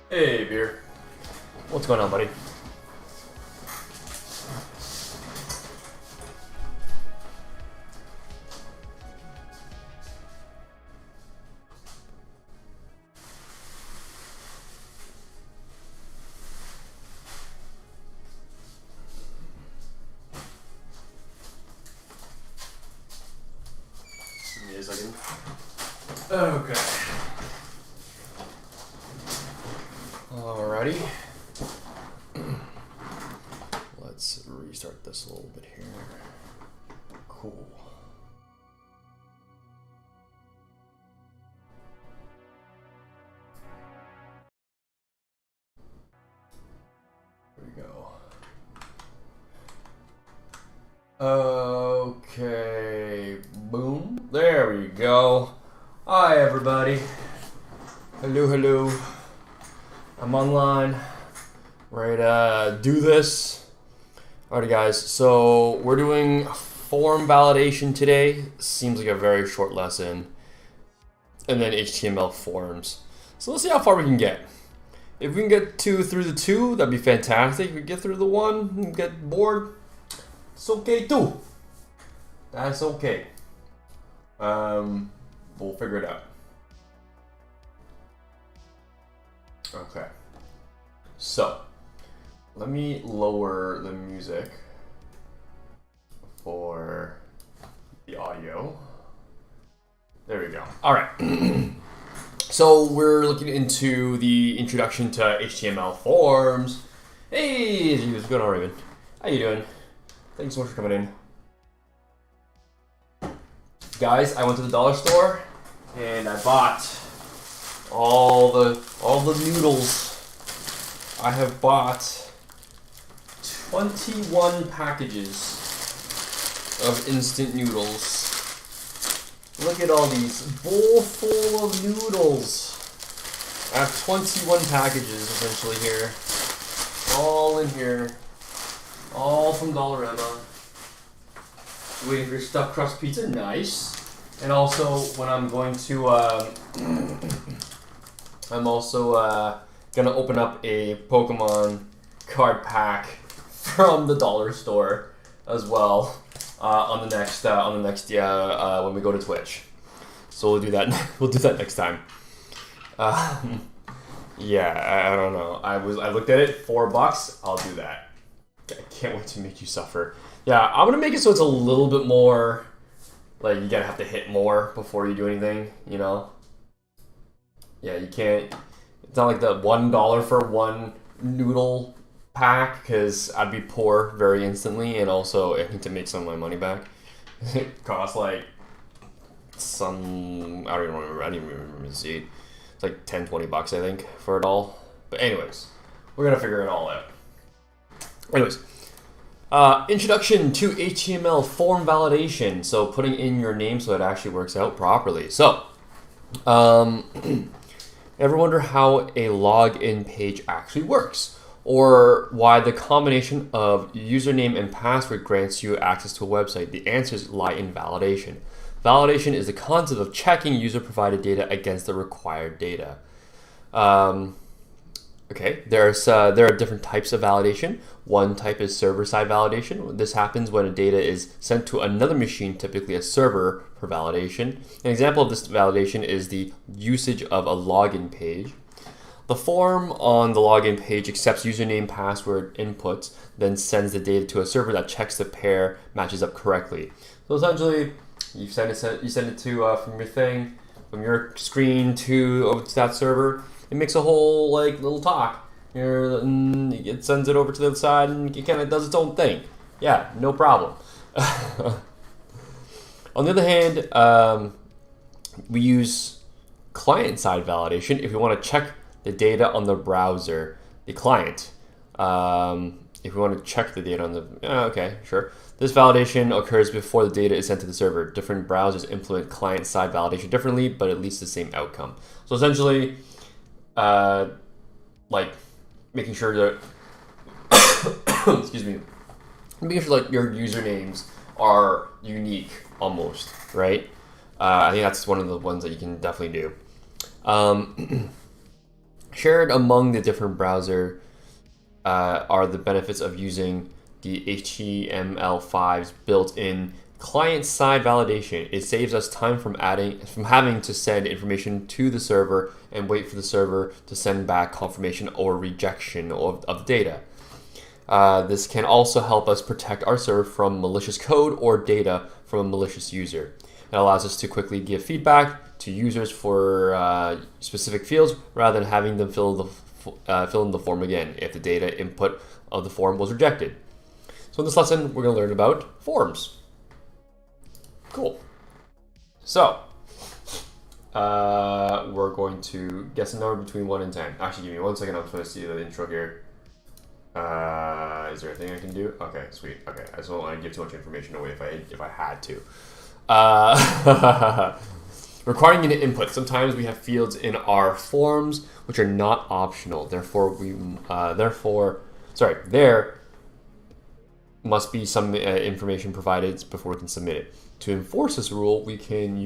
Hey, Beer. What's going on, buddy? Give me a second. Okay. Alrighty. Let's restart this a little bit here. Cool. There we go. Okay. Boom. There we go. Hi, everybody. Hello, hello. I'm online. Ready to do this. Alrighty, guys. So we're doing form validation today. Seems like a very short lesson. And then HTML forms. So let's see how far we can get. If we can get through the 2, that'd be fantastic. If we get through the 1 and get bored, it's okay too. That's okay. We'll figure it out. Okay. So, let me lower the music for the audio. There we go. All right. So we're looking into the introduction to HTML forms. Hey, what's going on, Raven? How you doing? Thanks so much for coming in. Guys, I went to the dollar store and I bought all the noodles. I have bought 21 packages of instant noodles. Look at all these, bowl full of noodles. I have 21 packages essentially here. All in here. All from Dollarama. Waiting for stuffed crust pizza, nice. And also, when I'm going to, I'm also gonna open up a Pokemon card pack from the dollar store as well on the next when we go to Twitch. So we'll do that. We'll do that next time. Yeah, I don't know. I looked at it, $4. I'll do that. I can't wait to make you suffer. Yeah, I'm gonna make it so it's a little bit more like you gotta have to hit more before you do anything. You know. Yeah, you can't. It's not like the $1 for one noodle pack because I'd be poor very instantly, and also I need to make some of my money back. It costs like some I don't even remember the receipt. It's like $10-20 I think for it all. But anyways, we're gonna figure it all out. Anyways, introduction to HTML form validation. So putting in your name so it actually works out properly. So, ever wonder how a login page actually works? Or why the combination of username and password grants you access to a website? The answers lie in validation. Validation is the concept of checking user-provided data against the required data. Okay, there are different types of validation. One type is server-side validation. This happens when a data is sent to another machine, typically a server, for validation. An example of this validation is the usage of a login page. The form on the login page accepts username, password inputs, then sends the data to a server that checks the pair matches up correctly. So essentially, you send it to from your thing, from your screen to that server. It makes a whole like little talk. It sends it over to the other side and it kind of does its own thing. Yeah, no problem. On the other hand, we use client-side validation if we want to check the data on the browser, the client. If we want to check the data on the, okay, sure. This validation occurs before the data is sent to the server. Different browsers implement client-side validation differently, but it leads to the same outcome. So essentially, like making sure that, excuse me, making sure like your usernames are unique almost, right? I think that's one of the ones that you can definitely do. Shared among the different browser are the benefits of using the HTML5's built-in client-side validation. It saves us time from having to send information to the server and wait for the server to send back confirmation or rejection of the data. This can also help us protect our server from malicious code or data from a malicious user. It allows us to quickly give feedback to users for specific fields rather than having them fill in the form again if the data input of the form was rejected. So in this lesson, we're going to learn about forms. Cool. So we're going to guess a number between 1 and 10. Actually, give me 1 second. I'm just going to see the intro here. Is there a thing I can do? Okay, sweet. Okay, I just don't want to give too much information away if I had to. Requiring an input. Sometimes we have fields in our forms which are not optional. Therefore, there must be some information provided before we can submit it. To enforce this rule, we can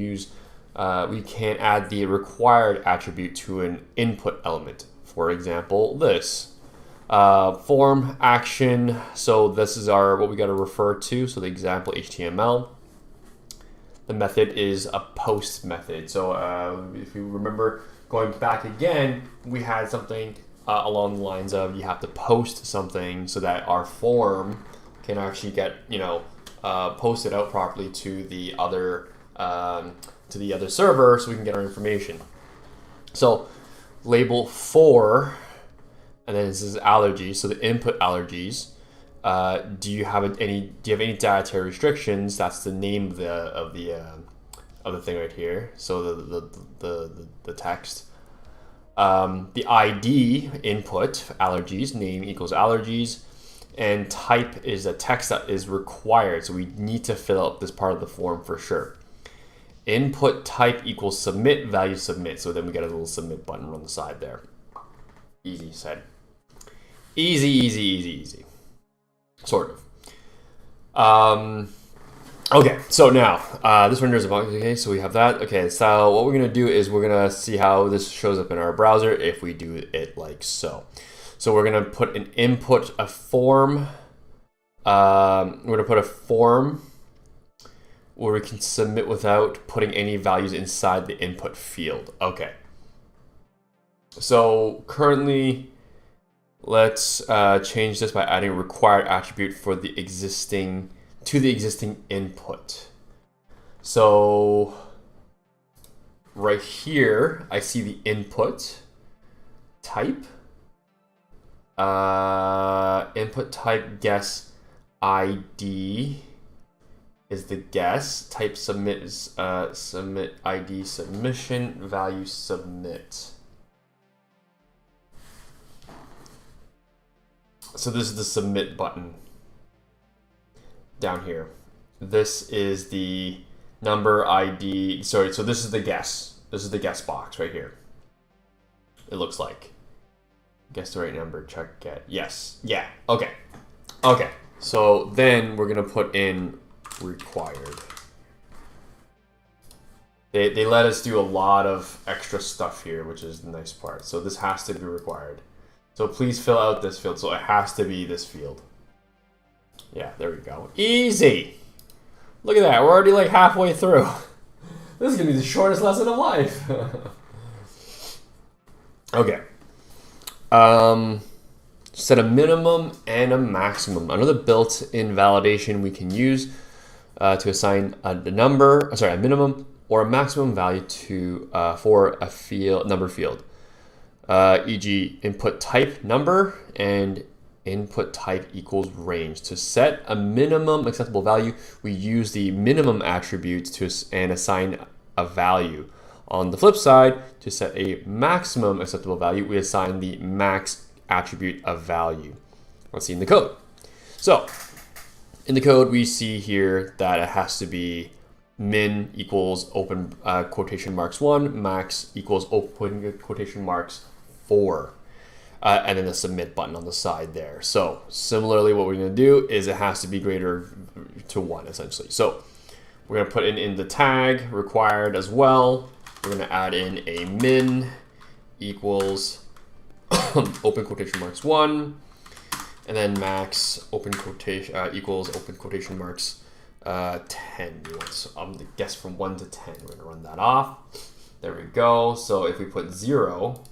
add the required attribute to an input element. For example, this form action. So this is what we got to refer to. So the example HTML. The method is a post method. So if you remember going back again, we had something along the lines of you have to post something so that our form can actually get posted out properly to the other server so we can get our information. So label for, and then this is allergies. So the input allergies. Do you have any dietary restrictions? That's the name of the thing right here. So the text. The ID input allergies, name equals allergies, and type is a text that is required. So we need to fill out this part of the form for sure. Input type equals submit, value submit. So then we get a little submit button on the side there. Easy said. Easy, easy, easy, easy. Sort of. Okay, so now this renders a box. Okay, so we have that. Okay, so what we're gonna do is we're gonna see how this shows up in our browser if we do it like so. So we're gonna put an input, a form. We're gonna put a form where we can submit without putting any values inside the input field. Okay. So currently, let's change this by adding a required attribute for the existing input. So right here, I see the input type. Input type guess ID is the guess. Type submit is submit ID submission, value submit. So this is the submit button down here. This is the number ID. Sorry, so this is the guess. This is the guess box right here. It looks like. Guess the right number, check get. Yes. Yeah. Okay. Okay. So then we're gonna put in required. They let us do a lot of extra stuff here, which is the nice part. So this has to be required. So please fill out this field. So it has to be this field. Yeah, there we go. Easy. Look at that. We're already like halfway through. This is going to be the shortest lesson of life. Okay. Set a minimum and a maximum. Another built-in validation we can use to assign a minimum or a maximum value to for a number field. E.g. input type number and input type equals range. To set a minimum acceptable value, we use the minimum attribute and assign a value. On the flip side, to set a maximum acceptable value, we assign the max attribute of value. Let's see in the code. So in the code, we see here that it has to be min equals open quotation marks 1, max equals open quotation marks 4. And then the submit button on the side there. So similarly, what we're going to do is it has to be greater to 1, essentially. So we're going to put in the tag required as well. We're going to add in a min equals open quotation marks 1, and then max open quotation equals open quotation marks 10. So I'm going to guess from 1 to 10. We're going to run that off. There we go. So if we put 0,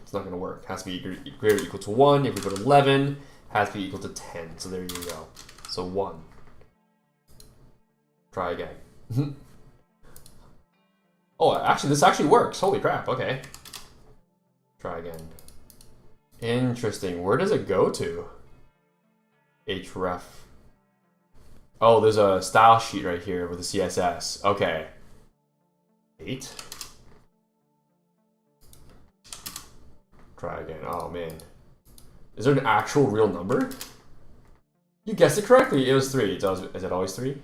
it's not going to work. It has to be greater or equal to 1. If we put 11, it has to be equal to 10. So there you go. So 1. Try again. Oh, actually, this actually works. Holy crap. Okay. Try again. Interesting. Where does it go to? href. Oh, there's a style sheet right here with the CSS. Okay. 8. Try again. Oh, man. Is there an actual real number? You guessed it correctly. It was 3. Is it always 3?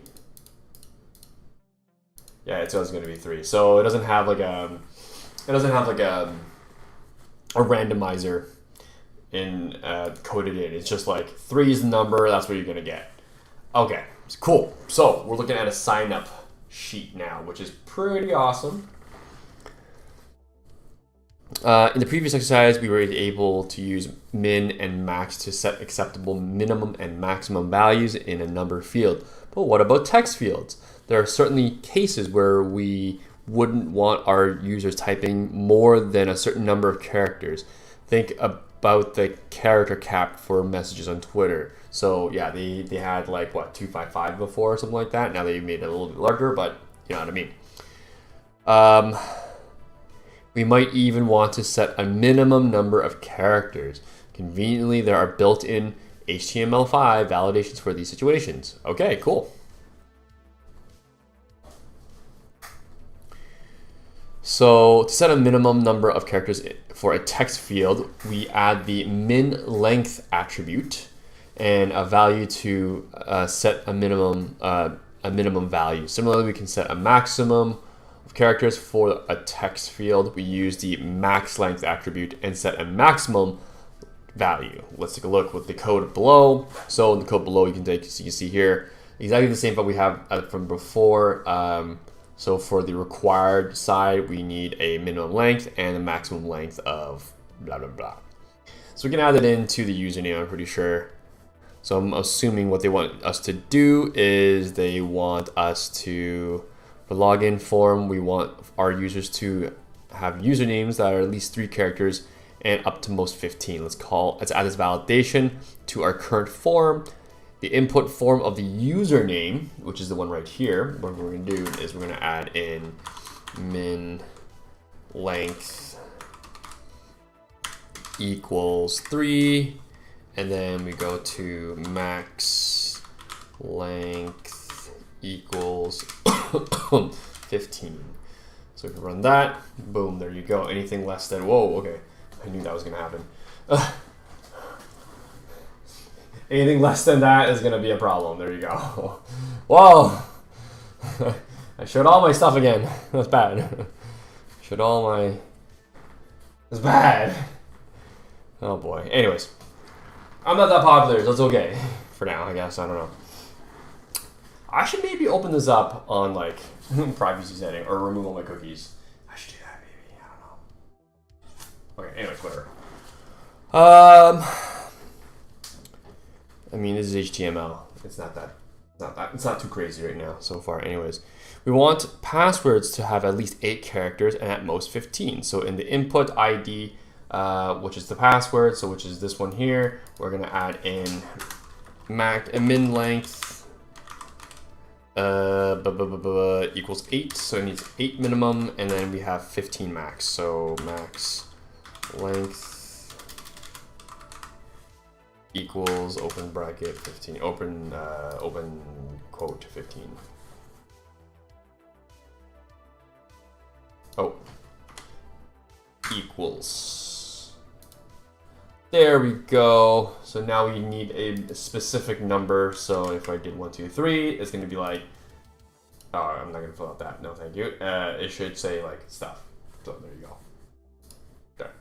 Yeah, it's always going to be 3. So it doesn't have like a randomizer in coded in. It's just like 3 is the number. That's what you're going to get. Okay, cool. So we're looking at a sign up sheet now, which is pretty awesome. In the previous exercise, we were able to use min and max to set acceptable minimum and maximum values in a number field. But what about text fields? There are certainly cases where we wouldn't want our users typing more than a certain number of characters. Think about the character cap for messages on Twitter. So yeah, they had like what, 255 before or something like that. Now they made it a little bit larger, but you know what I mean. We might even want to set a minimum number of characters. Conveniently, there are built-in HTML5 validations for these situations. Okay, cool. So to set a minimum number of characters for a text field, we add the min length attribute and a value to set a minimum value. Similarly, we can set a maximum of characters for a text field. We use the max length attribute and set a maximum value. Let's take a look with the code below. So in the code below, you can see here exactly the same thing we have from before. So for the required side, we need a minimum length and a maximum length of blah, blah, blah. So we can add it into the username, I'm pretty sure. So I'm assuming what they want us to do is they want us to, for login form, we want our users to have usernames that are at least 3 characters and up to most 15. Let's add this validation to our current form. The input form of the username, which is the one right here, what we're going to do is we're going to add in min length equals 3, and then we go to max length equals 15. So if we run that, boom, there you go. Anything less than, whoa, okay, I knew that was going to happen. Anything less than that is going to be a problem. There you go. Whoa. I showed all my stuff again. That's bad. Showed all my... That's bad. Oh boy. Anyways. I'm not that popular. So it's okay. For now, I guess. I don't know. I should maybe open this up on like privacy setting or remove all my cookies. I should do that maybe. I don't know. Okay. Anyways, whatever. I mean, this is HTML. It's not too crazy right now so far. Anyways, we want passwords to have at least 8 characters and at most 15. So in the input ID, which is the password, so which is this one here, we're gonna add in min length equals 8. So it needs 8 minimum, and then we have 15 max. So max length equals open bracket 15, open quote 15. Oh, equals. There we go. So now we need a specific number. So if I did 1, 2, 3, it's going to be like, oh, I'm not going to fill out that. No, thank you. It should say like stuff. So there you go. Okay.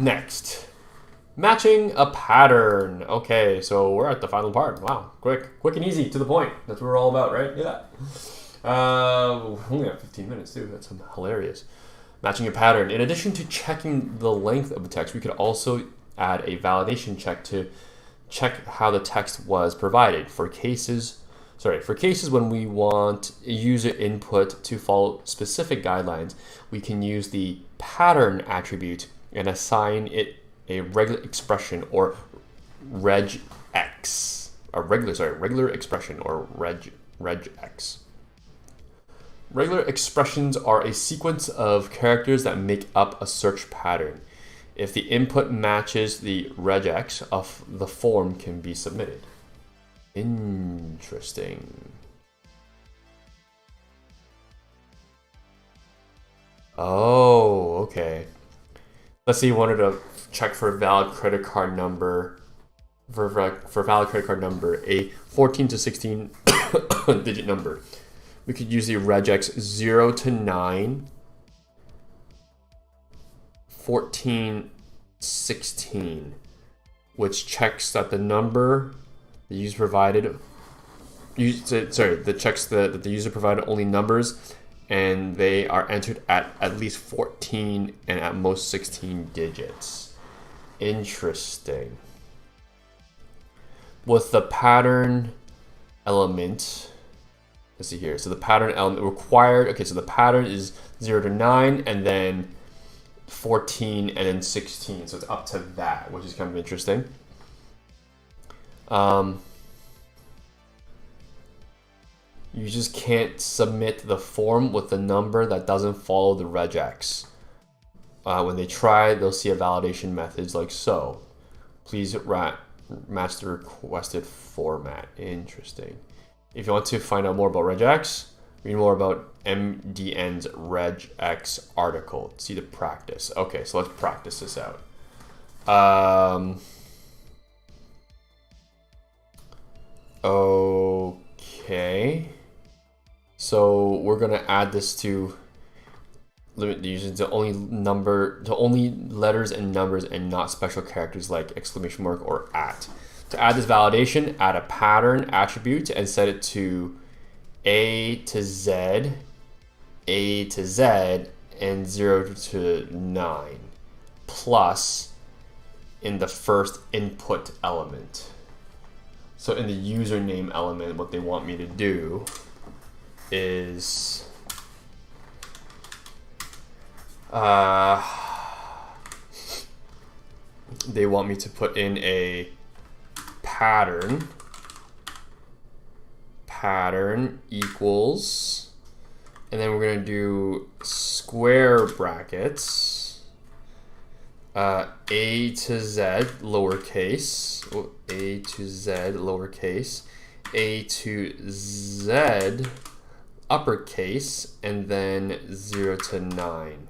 Next, matching a pattern. Okay, so we're at the final part. Wow, quick and easy, to the point. That's what we're all about, right? Yeah. Only at 15 minutes too. That's hilarious. Matching a pattern. In addition to checking the length of the text, we could also add a validation check to check how the text was provided. For cases when we want user input to follow specific guidelines, we can use the pattern attribute and assign it a regular expression or regex. Regular expression or regex. Regular expressions are a sequence of characters that make up a search pattern. If the input matches the regex of the form can be submitted. Interesting. Oh, okay. Let's say you wanted to check for a valid credit card number, for valid credit card number, a 14 to 16 digit number. We could use the regex 0 to 9, 14, 16, which checks that the number the user provided, that the user provided only numbers, and they are entered at least 14 and at most 16 digits. Interesting. With the pattern element, let's see here. So the pattern element required, okay, so the pattern is 0 to 9 and then 14 and then 16. So it's up to that, which is kind of interesting. You just can't submit the form with the number that doesn't follow the regex. When they try, they'll see a validation message like so. Please match the requested format. Interesting. If you want to find out more about regex, read more about MDN's regex article. See the practice. Okay, so let's practice this out. Okay. So we're gonna add this to limit the user to only letters and numbers and not special characters like exclamation mark or at. To add this validation, add a pattern attribute and set it to A to Z, and 0 to 9, plus in the first input element. So in the username element, what they want me to do is they want me to put in a pattern equals, and then we're going to do square brackets, A to Z lowercase, A to Z lowercase, A to Z uppercase, and then 0 to 9.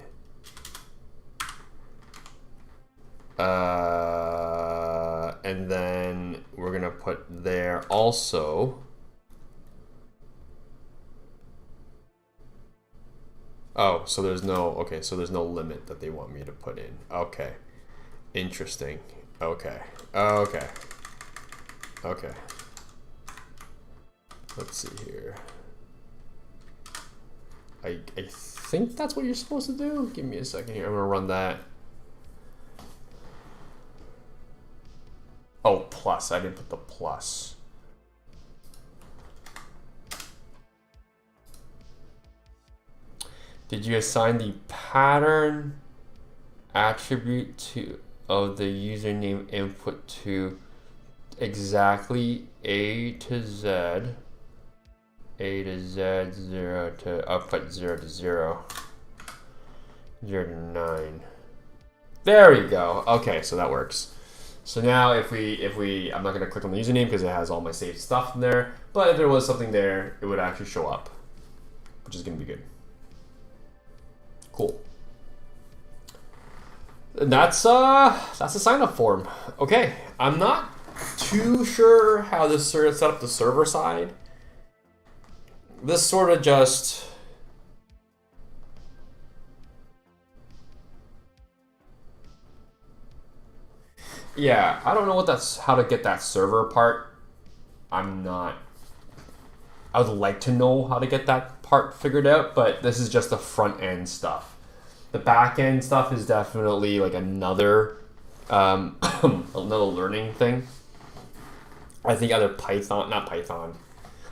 And then we're gonna put there also. Oh, so there's no, okay, so there's no limit that they want me to put in. Okay, interesting. Okay. Let's see here. I think that's what you're supposed to do. Give me a second here. I'm gonna run that. Oh, plus. I didn't put the plus. Did you assign the pattern attribute of the username input to exactly A to Z? A to Z, 0 to, I'll put 0 to 0. 0 to 9. There we go. Okay, so that works. So now if we, I'm not gonna click on the username because it has all my saved stuff in there, but if there was something there, it would actually show up, which is gonna be good. Cool. And that's a sign up form. Okay, I'm not too sure how this sort of set up the server side. This sort of just yeah, I don't know how to get that server part. I would like to know how to get that part figured out, but this is just the front end stuff. The back end stuff is definitely like another another learning thing. I think either Python, not Python,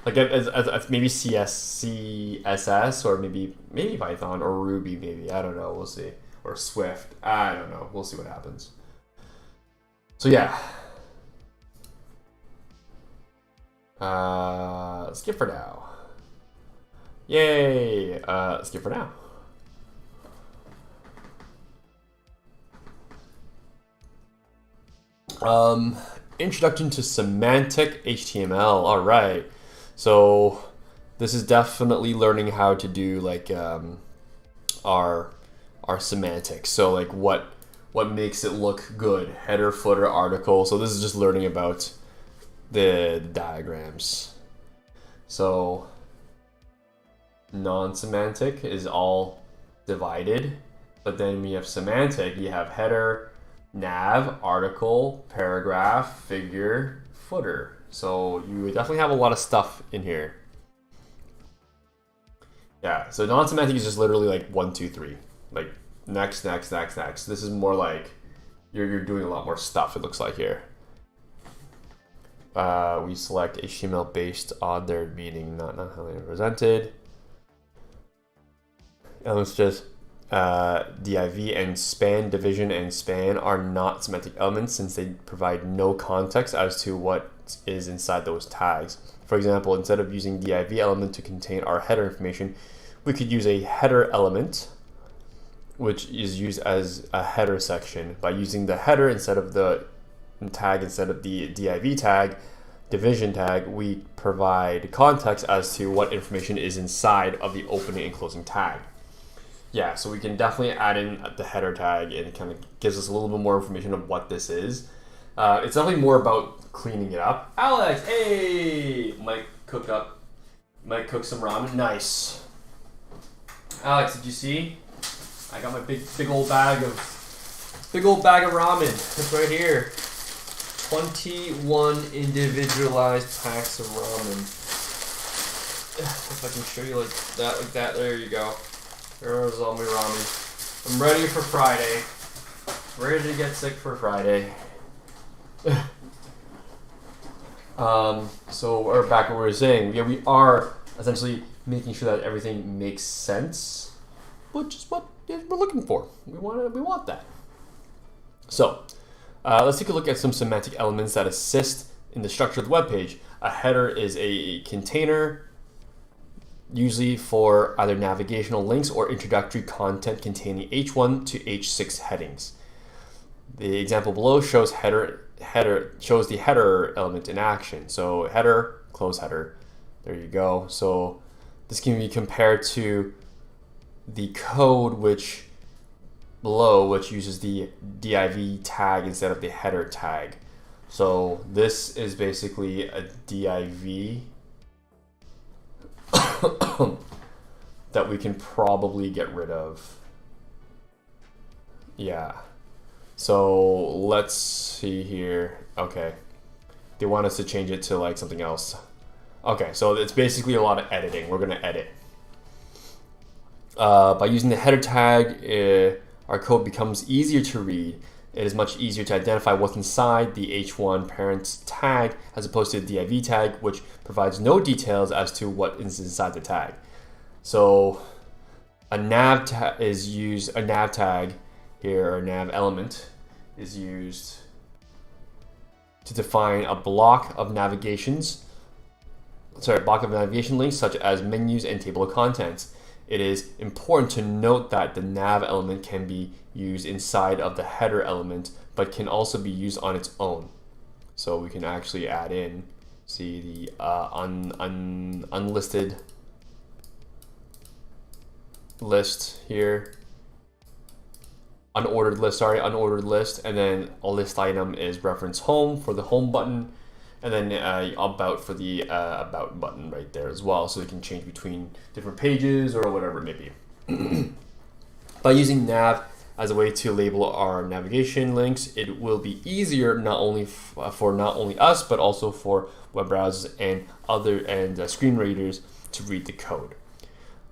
like as maybe CSS or maybe Python or Ruby, maybe, I don't know, we'll see, or Swift, I don't know, we'll see what happens. So yeah, skip for now. Yay, skip for now. Introduction to semantic HTML. All right, so this is definitely learning how to do like our semantics. So like what makes it look good, header, footer, article. So this is just learning about the diagrams. So non-semantic is all divided, but then we have semantic. You have header, nav, article, paragraph, figure, footer. So you definitely have a lot of stuff in here. Yeah, so non-semantic is just literally like 1, 2, 3. Like next, next, next, next. This is more like you're doing a lot more stuff, it looks like here. We select HTML based on their meaning, not how they are presented. And it's just div and span, division and span are not semantic elements since they provide no context as to what is inside those tags. For example, instead of using div element to contain our header information, we could use a header element, which is used as a header section. By using the header instead of the tag, instead of the div tag, division tag, we provide context as to what information is inside of the opening and closing tag. Yeah, so we can definitely add in the header tag, and it kind of gives us a little bit more information of what this is. It's definitely more about cleaning it up. Alex, hey! Might cook some ramen. Nice. Alex, did you see? I got my big old bag of ramen. It's right here. 21 individualized packs of ramen. If I can show you like that, there you go. There's all my ramen. I'm ready for Friday. Ready to get sick for Friday. So we're back at what we were saying. Yeah, we are essentially making sure that everything makes sense, which is what we're looking for. We want that. So let's take a look at some semantic elements that assist in the structure of the web page. A header is a container, usually for either navigational links or introductory content containing H1 to H6 headings. The example below shows shows the header element in action. So header, close header. There you go. So this can be compared to the code which uses the div tag instead of the header tag. So this is basically a div that we can probably get rid of. Yeah. So let's see here. Okay. They want us to change it to like something else. Okay, so it's basically a lot of editing. We're gonna edit. By using the header tag, our code becomes easier to read. It is much easier to identify what's inside the H1 parent tag as opposed to the div tag, which provides no details as to what is inside the tag. So a nav tag here, or nav element, is used to define a block of navigation links such as menus and table of contents. It is important to note that the nav element can be used inside of the header element, but can also be used on its own. So we can actually add in, see the unlisted list here, unordered list, and then a list item is reference home for the home button, and then about for the about button right there as well, so we can change between different pages or whatever it may be. By using nav as a way to label our navigation links, it will be easier not only for not only us but also for web browsers and screen readers to read the code.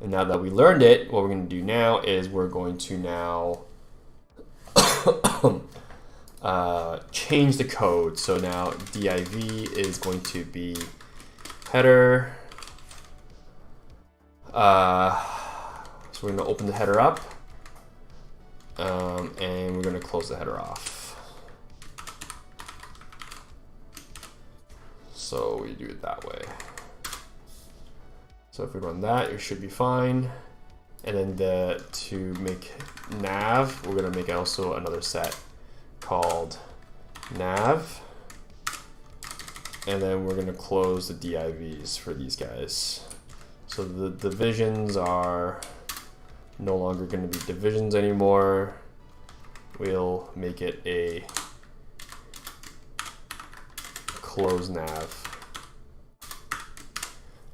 And now that we learned it, what we're going to do now is we're going to now change the code. So now div is going to be header. So we're going to open the header up, and we're going to close the header off. So we do it that way. So if we run that, it should be fine. And then to make nav, we're going to make also another set called nav. And then we're going to close the divs for these guys. So the divisions are no longer going to be divisions anymore. We'll make it a close nav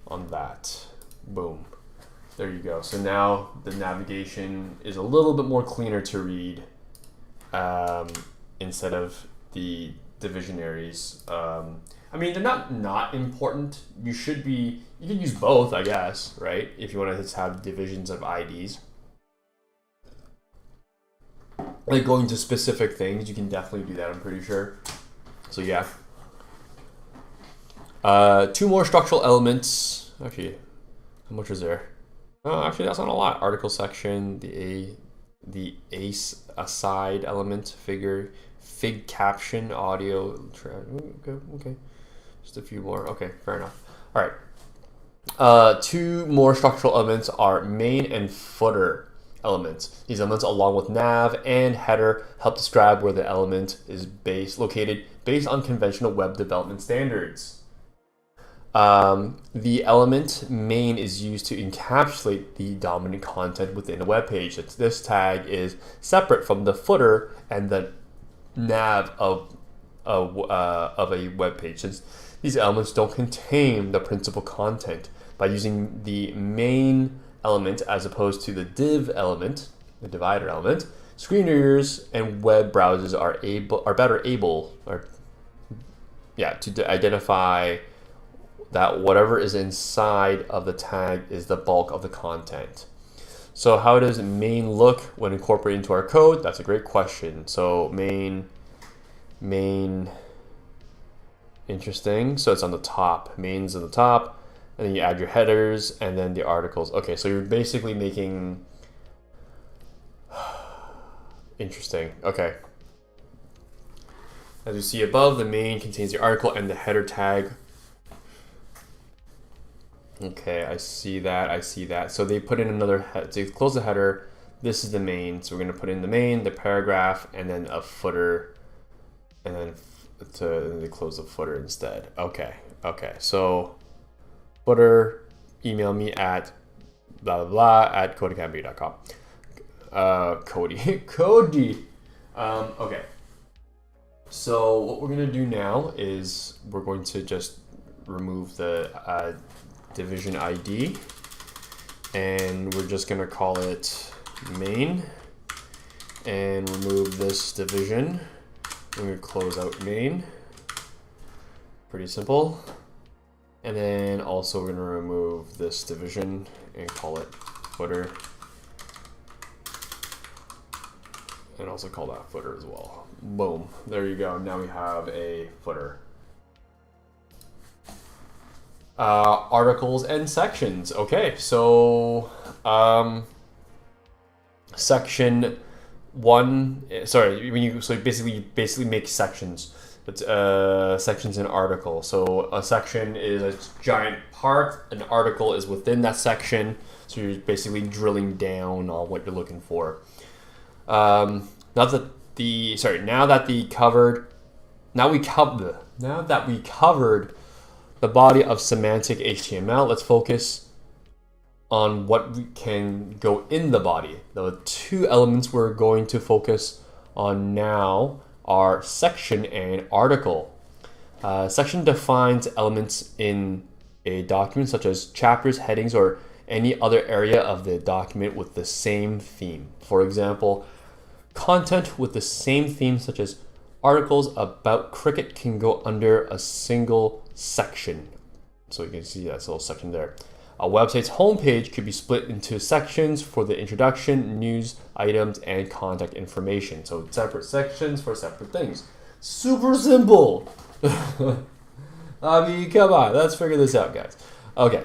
on that. Boom. There you go. So now the navigation is a little bit more cleaner to read instead of the divisionaries. I mean, they're not important. You can use both, I guess, right? If you want to just have divisions of IDs. Like going to specific things, you can definitely do that, I'm pretty sure. So yeah. 2 more structural elements. Actually, how much is there? Oh, actually, that's not a lot. Article section, the ace aside element, figure, fig caption, audio. Okay. Just a few more. Okay, fair enough. All right. 2 more structural elements are main and footer elements. These elements, along with nav and header, help describe where the element is located based on conventional web development standards. The element main is used to encapsulate the dominant content within a web page. This tag is separate from the footer and the nav of a web page, since these elements don't contain the principal content. By using the main element as opposed to the div element, the divider element, screen readers and web browsers are better able to identify that whatever is inside of the tag is the bulk of the content. So how does main look when incorporated into our code? That's a great question. So main, interesting. So it's on the top, main's on the top, and then you add your headers and then the articles. Okay, so you're basically making, interesting, okay. As you see above, the main contains the article and the header tag. Okay, I see that. So they put in another head. So close the header. This is the main. So we're going to put in the main, the paragraph, and then a footer, and then they close the footer instead. Okay. So footer, email me at blah blah blah at codeacademy.com. Cody. Okay. So what we're going to do now is we're going to just remove the division ID, and we're just going to call it main, and remove this division. We're going to close out main. Pretty simple. And then also we're going to remove this division and call it footer, and also call that footer as well. Boom, there you go. Now we have a footer. Articles and sections. Okay, so section 1. Sorry, so basically make sections. It's sections in article. So a section is a giant part. An article is within that section. So you're basically drilling down on what you're looking for. Now that we covered the body of semantic HTML, let's focus on what we can go in the body. The 2 elements we're going to focus on now are section and article. Section defines elements in a document such as chapters, headings, or any other area of the document with the same theme. For example, content with the same theme such as articles about cricket can go under a single section. So you can see that little section there. A website's homepage could be split into sections for the introduction, news, items, and contact information. So separate sections for separate things. Super simple. I mean, come on, let's figure this out, guys. Okay.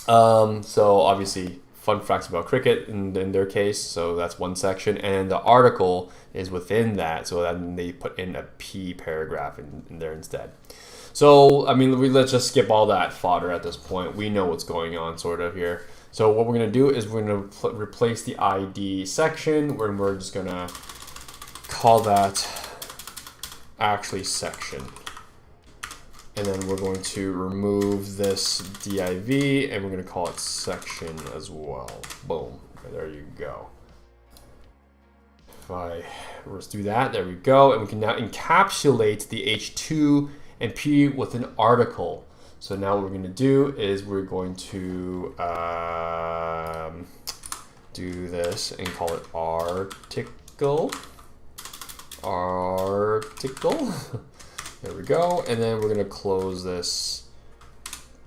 So obviously, fun facts about Cricut in their case. So that's one section, and the article is within that. So then they put in a P paragraph in there instead. So I mean, let's just skip all that fodder at this point. We know what's going on, sort of here. So what we're gonna do is we're gonna replace the ID section, where we're just gonna call that actually section. And then we're going to remove this div, and we're going to call it section as well. Boom. There you go. Let's do that. There we go. And we can now encapsulate the H2 and P with an article. So now what we're going to do is we're going to do this and call it article. Article. There we go, and then we're gonna close this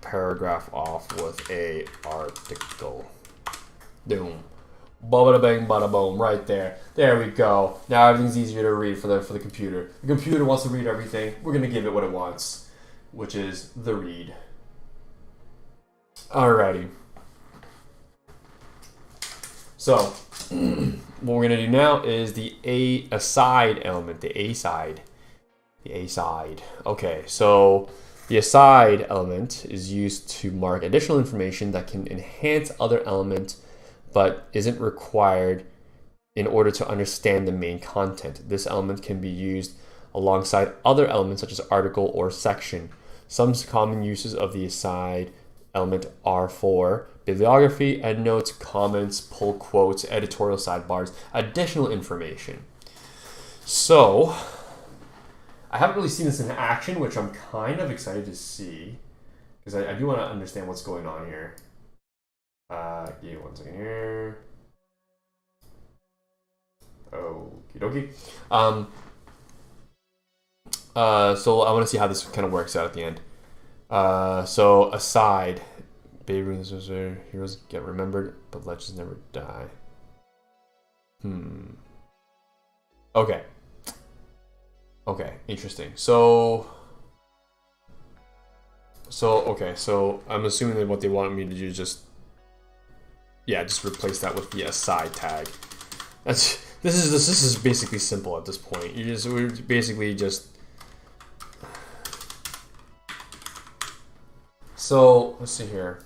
paragraph off with a article. Boom. Bada bang, bada boom, right there. There we go. Now everything's easier to read for the computer. The computer wants to read everything. We're gonna give it what it wants, which is the read. Alrighty. So what we're gonna do now is the aside element, the aside. The aside. Okay, so the aside element is used to mark additional information that can enhance other elements but isn't required in order to understand the main content. This element can be used alongside other elements such as article or section. Some common uses of the aside element are for bibliography, endnotes, comments, pull quotes, editorial sidebars, additional information. So I haven't really seen this in action, which I'm kind of excited to see, because I do want to understand what's going on here. Give me 1 second here. Okie dokie. So I want to see how this kind of works out at the end. So aside, heroes get remembered, but legends never die. Okay, interesting. So I'm assuming that what they want me to do is just replace that with the aside tag. This is basically simple at this point. We're basically just. So let's see here.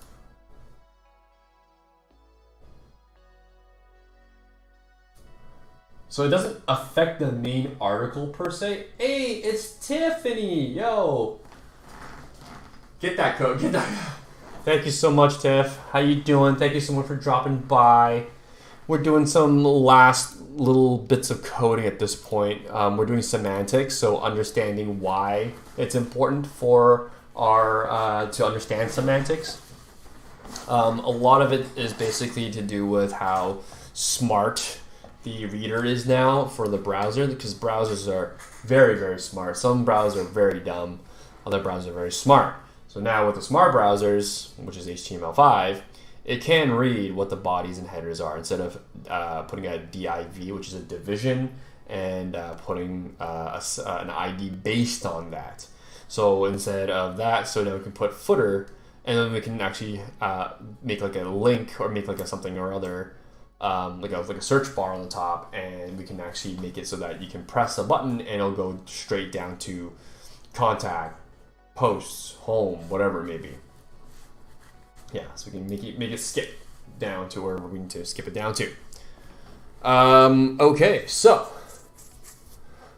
So it doesn't affect the main article per se. Hey, it's Tiffany, yo. Get that code, get that. Thank you so much, Tiff. How you doing? Thank you so much for dropping by. We're doing some last little bits of coding at this point. We're doing semantics, so understanding why it's important for our to understand semantics. A lot of it is basically to do with how smart the reader is now for the browser, because browsers are very, very smart. Some browsers are very dumb, other browsers are very smart. So now with the smart browsers, which is HTML5, it can read what the bodies and headers are instead of putting a div, which is a division, and putting an ID based on that. So instead of that, so now we can put footer, and then we can actually make like a link or make like a something or other, like a search bar on the top, and we can actually make it so that you can press a button and it'll go straight down to contact, posts, home, whatever it may be. Yeah, so we can make it skip down to wherever we need to skip it down to. Okay, so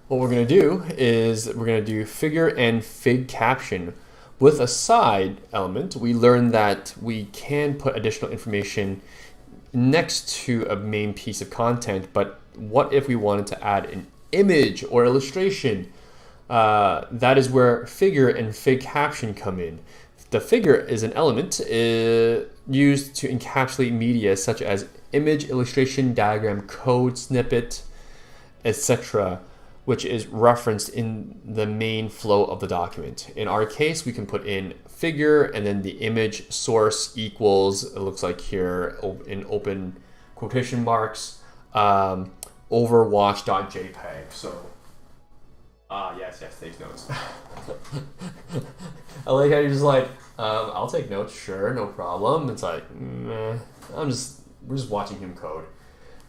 what we're going to do is we're going to do figure and fig caption. With a side element, we learned that we can put additional information next to a main piece of content, but what if we wanted to add an image or illustration? That is where figure and fig caption come in. The figure is an element used to encapsulate media such as image, illustration, diagram, code, snippet, etc., which is referenced in the main flow of the document. In our case, we can put in figure, and then the image source equals, it looks like here in open quotation marks, overwatch.jpg. So, yes, take notes. I like how you're just like, I'll take notes, sure, no problem. It's like, meh, we're just watching him code,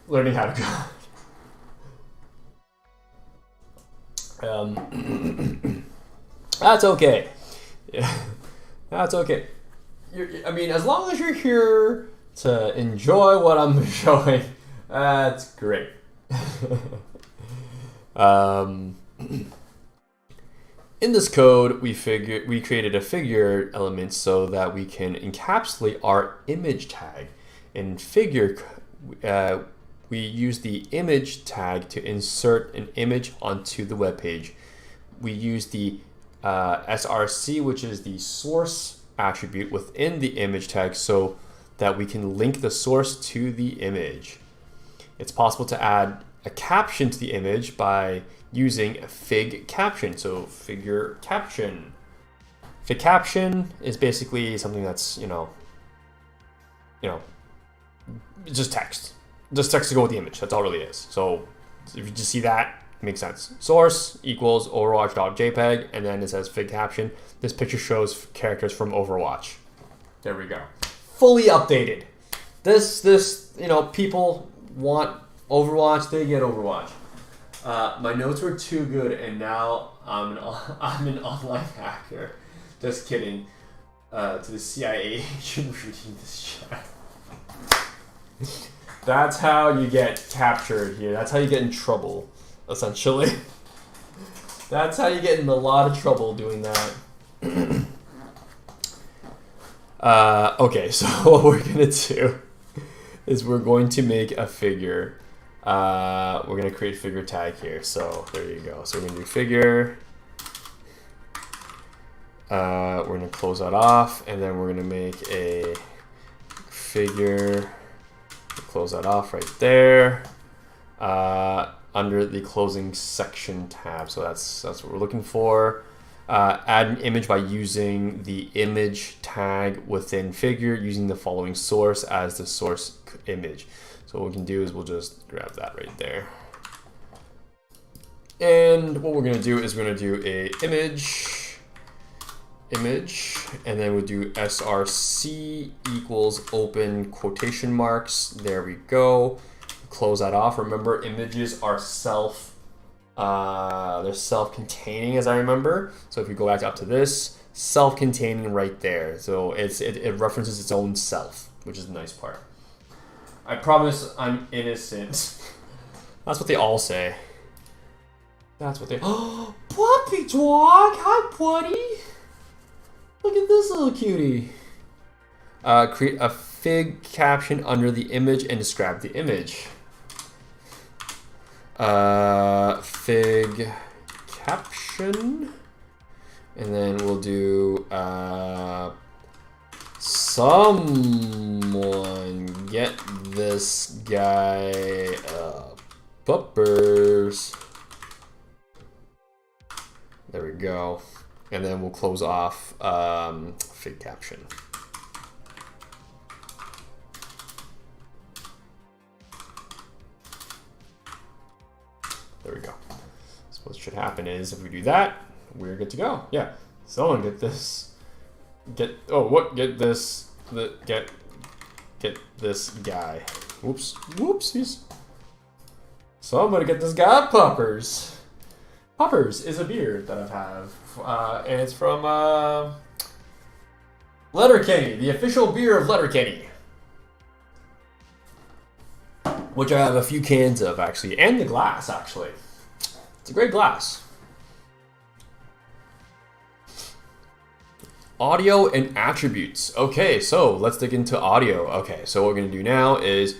learning how to code. That's okay. Yeah, that's okay. I mean, as long as you're here to enjoy what I'm showing, that's great. In this code, we created a figure element so that we can encapsulate our image tag. In figure, we use the image tag to insert an image onto the web page. We use the src, which is the source attribute within the image tag, so that we can link the source to the image. It's possible to add a caption to the image by using a fig caption. So figure caption. Fig caption is basically something that's, just text. Just text to go with the image. That's all it really is. So if you just see that, it makes sense. Source equals overwatch.jpg, and then it says fig caption. This picture shows characters from Overwatch. There we go. Fully updated. This, people want Overwatch, they get Overwatch. My notes were too good, and now I'm an online hacker. Just kidding. To the CIA agent reading this chat. That's how you get captured here. That's how you get in trouble, essentially. That's how you get in a lot of trouble doing that. Okay, so what we're gonna do is we're going to make a figure. We're gonna create figure tag here. So there you go. So we're gonna do figure. We're gonna close that off, and then we're gonna make a figure. Close that off right there. Under the closing section tab. So that's what we're looking for. Add an image by using the image tag within figure, using the following source as the source image. So what we can do is we'll just grab that right there. And what we're gonna do is we're gonna do a image, and then we'll do src equals open quotation marks. There we go. Close that off. Remember, images are they're self-containing, as I remember. So if you go back up to this, self-containing right there. So it references its own self, which is the nice part. I promise I'm innocent. That's what they all say. That's what they. Oh, puppy dog! Hi, buddy. Look at this little cutie. Create a fig caption under the image and describe the image. Fig caption, and then we'll do someone get this guy puppers. There we go. And then we'll close off fig caption. There we go. So what should happen is if we do that, we're good to go. Yeah. Someone get this. Get this guy. Whoops. Whoopsies. Somebody get this guy puppers. Puppers is a beer that I have, and it's from Letterkenny, the official beer of Letterkenny, which I have a few cans of, actually, and the glass, actually. It's a great glass. Audio and attributes. Okay, so let's dig into audio. Okay, so what we're going to do now is,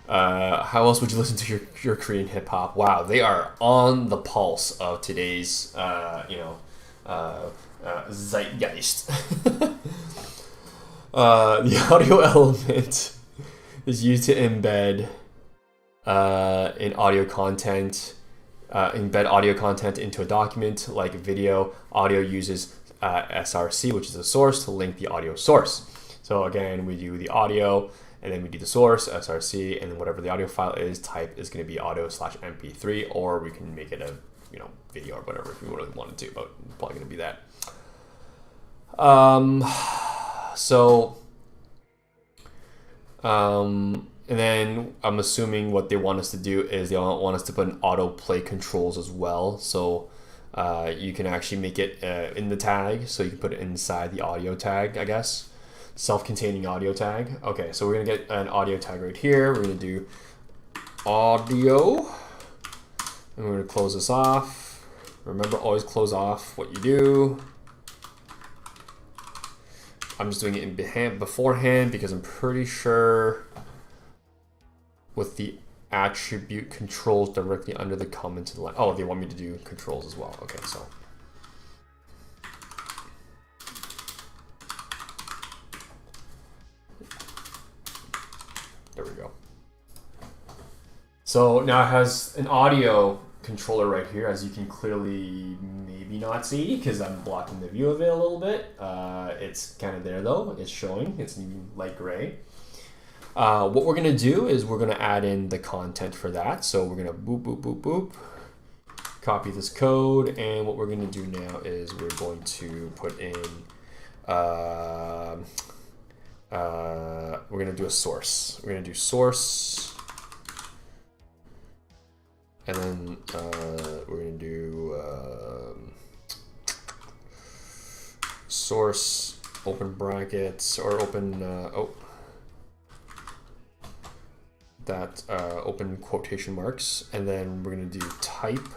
how else would you listen to your Korean hip hop? Wow, they are on the pulse of today's, zeitgeist. The audio element is used to embed in audio content, embed audio content into a document like video. Audio uses src, which is the source, to link the audio source. So again, we do the audio, and then we do the source, src, and then whatever the audio file is, type is going to be audio/mp3, or we can make it a video or whatever if we really wanted to, but it's probably going to be that. And then I'm assuming what they want us to do is they want us to put an autoplay controls as well. So you can actually make it in the tag, so you can put it inside the audio tag, I guess. Self-containing audio tag. Okay, so we're gonna get an audio tag right here. We're gonna do audio, and we're gonna close this off. Remember, always close off what you do. I'm just doing it in beforehand because I'm pretty sure with the attribute controls directly under the commented line. Oh, they want me to do controls as well. Okay, so. There we go. So now it has an audio controller right here, as you can clearly maybe not see because I'm blocking the view of it a little bit. It's kind of there though. It's showing. It's light gray. What we're gonna do is we're gonna add in the content for that. So we're gonna boop, boop, boop, boop, copy this code, and what we're gonna do now is we're going to put in, we're gonna do a source. We're gonna do source, and then we're gonna do source, open brackets, or open, open quotation marks, and then we're going to do type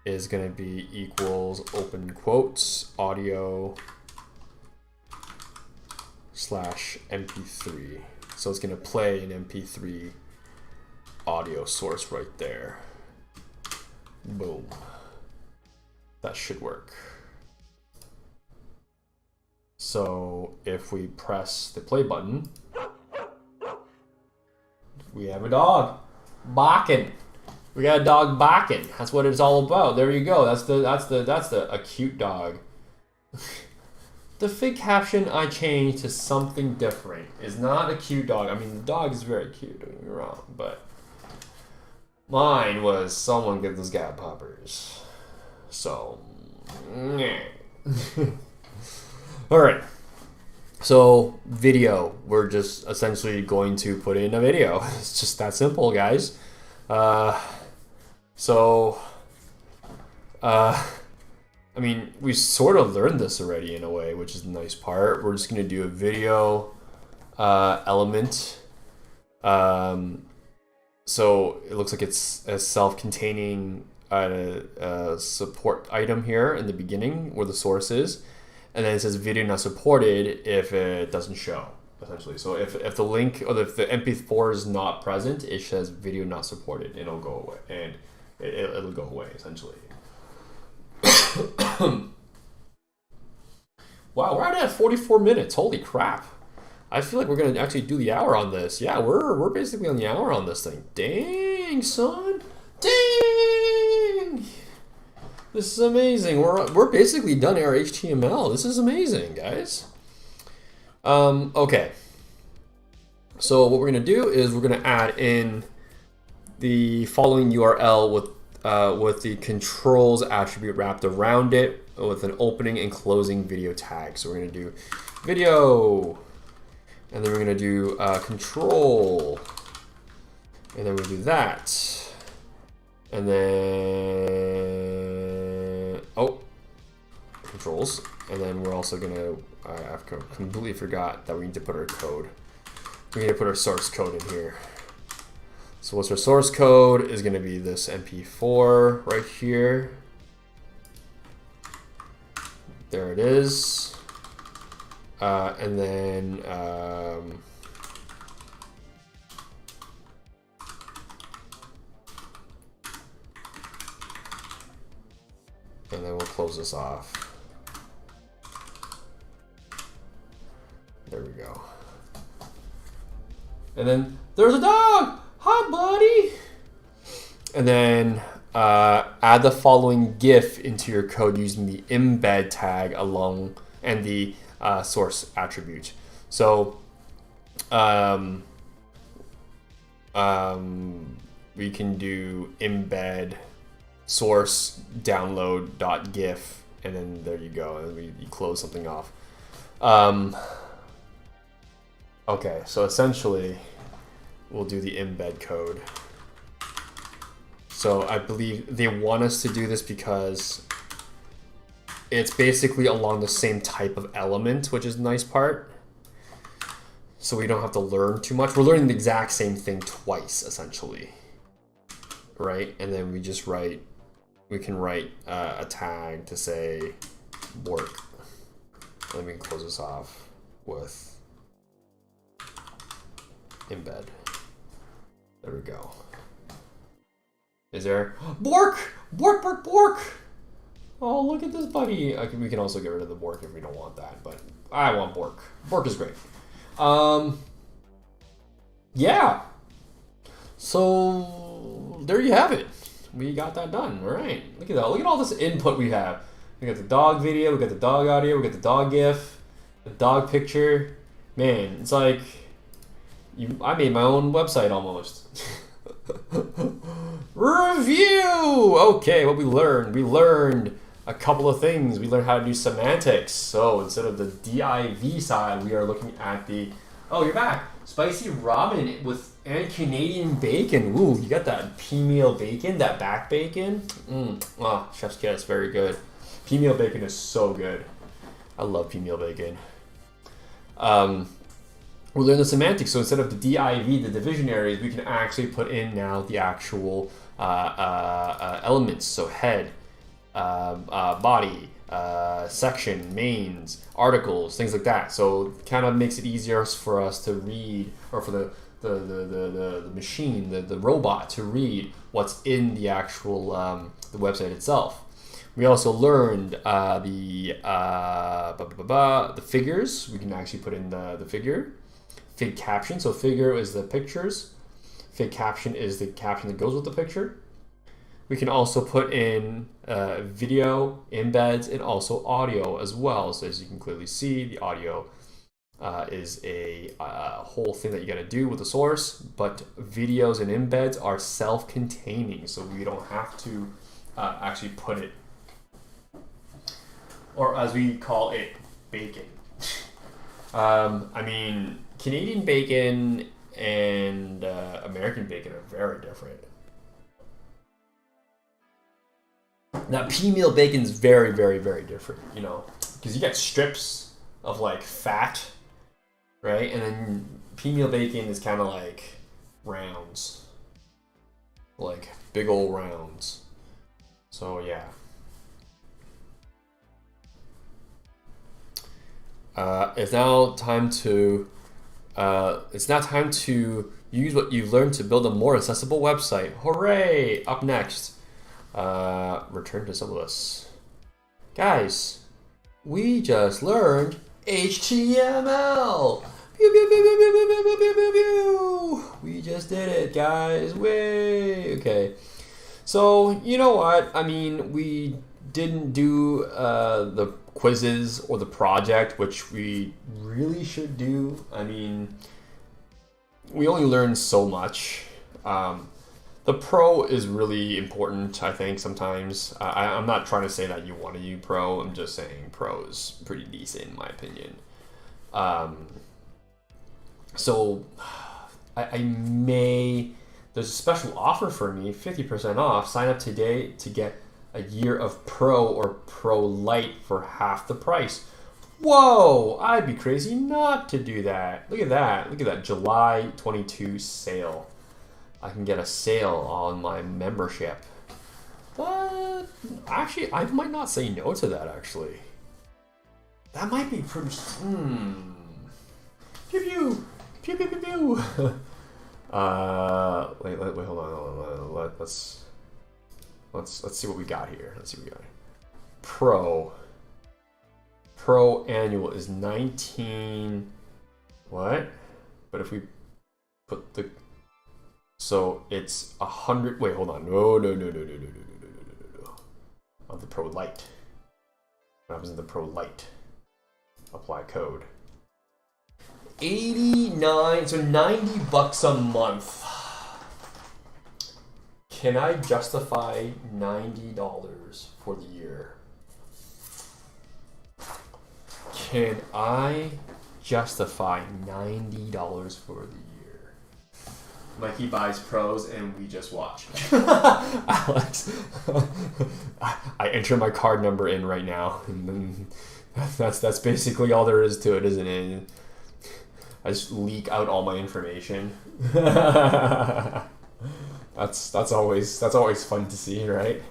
is going to be equals open quotes audio /mp3. So it's going to play an mp3 audio source right there. Boom. That should work. So if we press the play button, we have a dog barking. We got a dog barking. That's what it's all about. There you go. That's a cute dog. The fig caption I changed to something different. Is not a cute dog. I mean, the dog is very cute. Don't get me wrong, but mine was someone give this guy poppers. So, all right. So video, we're just essentially going to put in a video. It's just that simple, guys. I mean, we sort of learned this already in a way, which is the nice part. We're just going to do a video element. So it looks like it's a self-containing support item here in the beginning where the source is. And then it says video not supported if it doesn't show, essentially. So if the link or if the MP4 is not present, it says video not supported, and it'll go away, and it'll go away essentially. Wow, we're already at 44 minutes. Holy crap! I feel like we're gonna actually do the hour on this. Yeah, we're basically on the hour on this thing. Dang, son, dang. This is amazing. We're basically done our HTML. This is amazing, guys. Okay. So what we're gonna do is we're gonna add in the following URL with the controls attribute wrapped around it with an opening and closing video tag. So we're gonna do video, and then we're gonna do control, and then we'll do that. And then, controls. And then we're also gonna, I've completely forgot that we need to put our code. We need to put our source code in here. So what's our source code is gonna be this MP4 right here. There it is. And then, and then we'll close this off. There we go. And then there's a dog. Hi, buddy. And then add the following GIF into your code using the embed tag along and the source attribute. So we can do embed source download .gif, and then there you go, and you close something off. Okay, so essentially we'll do the embed code. So I believe they want us to do this because it's basically along the same type of element, which is the nice part. So we don't have to learn too much. We're learning the exact same thing twice, essentially. Right? And then we just write, we can write a tag to say work. And then we can close this off with embed. There we go. Is there Bork? Bork, Bork, Bork! Oh, look at this buddy. Okay, we can also get rid of the Bork if we don't want that, but I want Bork. Bork is great. Yeah. So there you have it. We got that done. All right. Look at that. Look at all this input we have. We got the dog video, we got the dog audio, we got the dog GIF, the dog picture. Man, it's like I made my own website almost. Review! Okay, what we learned a couple of things. We learned how to do semantics. So instead of the div side, we are looking at the, oh, you're back. Spicy ramen and Canadian bacon. Ooh, you got that pea-meal bacon, that back bacon. Oh, chef's kiss, very good. Pea-meal bacon is so good. I love pea-meal bacon. We learned the semantics. So instead of the div, the division areas, we can actually put in now the actual elements. So head, body, section, mains, articles, things like that. So it kind of makes it easier for us to read, or for the machine, the robot to read what's in the actual the website itself. We also learned the figures. We can actually put in the figure. Fig caption. So figure is the pictures. Fig caption is the caption that goes with the picture. We can also put in video, embeds, and also audio as well. So as you can clearly see, the audio is a whole thing that you got to do with the source, but videos and embeds are self-containing, so we don't have to actually put it, or as we call it, bacon. I mean, Canadian bacon and American bacon are very different. Now, pea-meal bacon is very, very, very different, you know, because you get strips of like fat, right? And then pea-meal bacon is kind of like rounds, like big old rounds. So yeah. It's now time to use what you've learned to build a more accessible website. Hooray! Up next, return to syllabus. Guys, we just learned HTML. Pew, pew, pew, pew, pew, pew, pew, pew, pew, pew. We just did it, guys. Way. Okay. So, you know what? I mean, we didn't do the quizzes or the project, which we really should do. I mean, we only learned so much. The pro is really important, I think, sometimes. I'm not trying to say that you want to use pro. I'm just saying pro is pretty decent, in my opinion. So there's a special offer for me, 50% off. Sign up today to get a year of Pro or Pro Lite for half the price. Whoa, I'd be crazy not to do that. Look at that. Look at that July 22 sale. I can get a sale on my membership. But actually, I might not say no to that, actually. That might be pretty... Pew pew! Pew pew pew pew! Wait, hold on. Let's see what we got here. Pro annual is 19. What? But if we put the So it's 100. Wait, hold on. No. Of the Pro Lite. What happens in the Pro Lite? Apply code. 89. So $90 a month. Can I justify $90 for the year? Can I justify $90 for the year? Mikey buys pros and we just watch. Alex, I enter my card number in right now, and then that's basically all there is to it, isn't it? I just leak out all my information. That's always fun to see, right?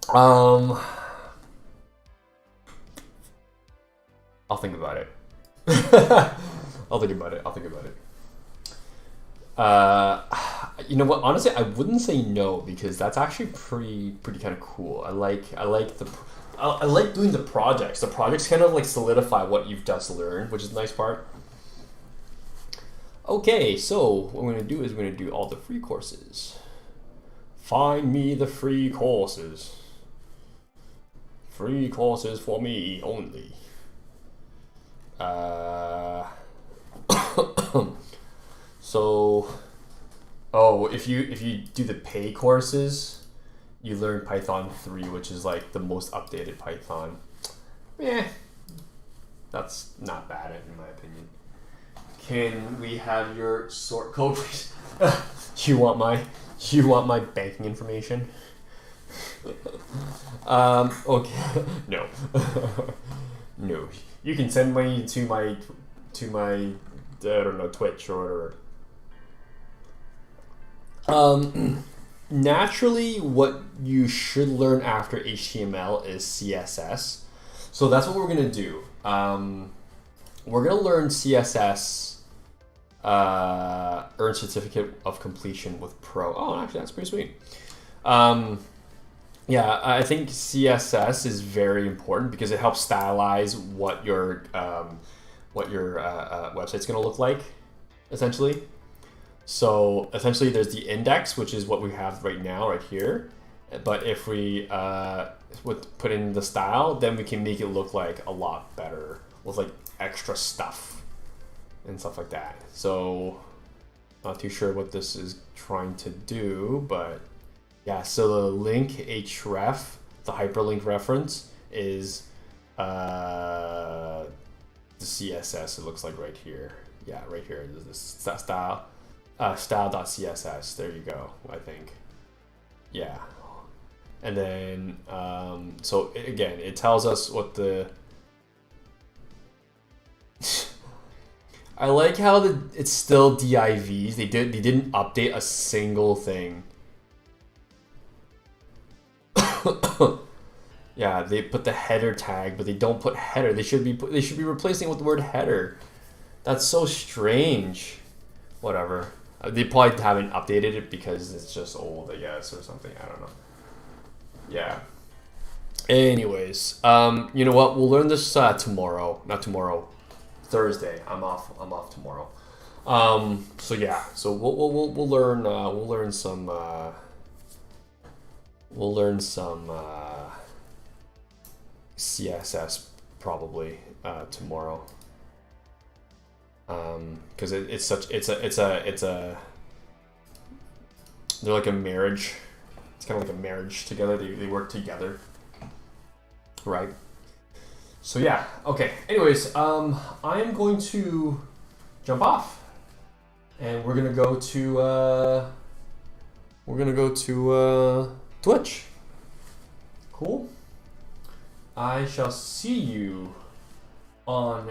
I'll think about it. I'll think about it. You know what? Honestly, I wouldn't say no, because that's actually pretty kind of cool. I like doing the projects. The projects kind of like solidify what you've just learned, which is the nice part. Okay, so what we're going to do is we're going to do all the free courses. Find me the free courses. Free courses for me only. So, if you do the pay courses, you learn Python 3, which is like the most updated Python. That's not bad in my opinion. Can we have your sort code, please? You want my banking information? Okay. No. No. You can send money to my I don't know, Twitch or whatever. Naturally, what you should learn after HTML is CSS. So that's what we're gonna do. We're gonna learn CSS. Earn certificate of completion with Pro. Oh, actually, that's pretty sweet. Yeah, I think CSS is very important because it helps stylize what your website's going to look like, essentially. So essentially, there's the index, which is what we have right now, right here. But if we would put in the style, then we can make it look like a lot better with like extra stuff and stuff like that. So not too sure what this is trying to do, but yeah, so the link href, the hyperlink reference, is the CSS. It looks like right here. Yeah, right here. This style, style.css. There you go, I think. Yeah. And then, so again, it tells us what the... I like how it's still divs. They didn't update a single thing. Yeah, they put the header tag, but they don't put header. They should be replacing it with the word header. That's so strange. Whatever. They probably haven't updated it because it's just old, I guess, or something. I don't know. Yeah. Anyways, you know what? We'll learn this tomorrow. Not tomorrow. Thursday. I'm off tomorrow. So yeah. So we'll learn some. We'll learn some CSS probably tomorrow. Because they're like a marriage. It's kind of like a marriage together. They work together, right? So yeah, okay. Anyways, I am going to jump off, and we're gonna go to Twitch. Cool. I shall see you on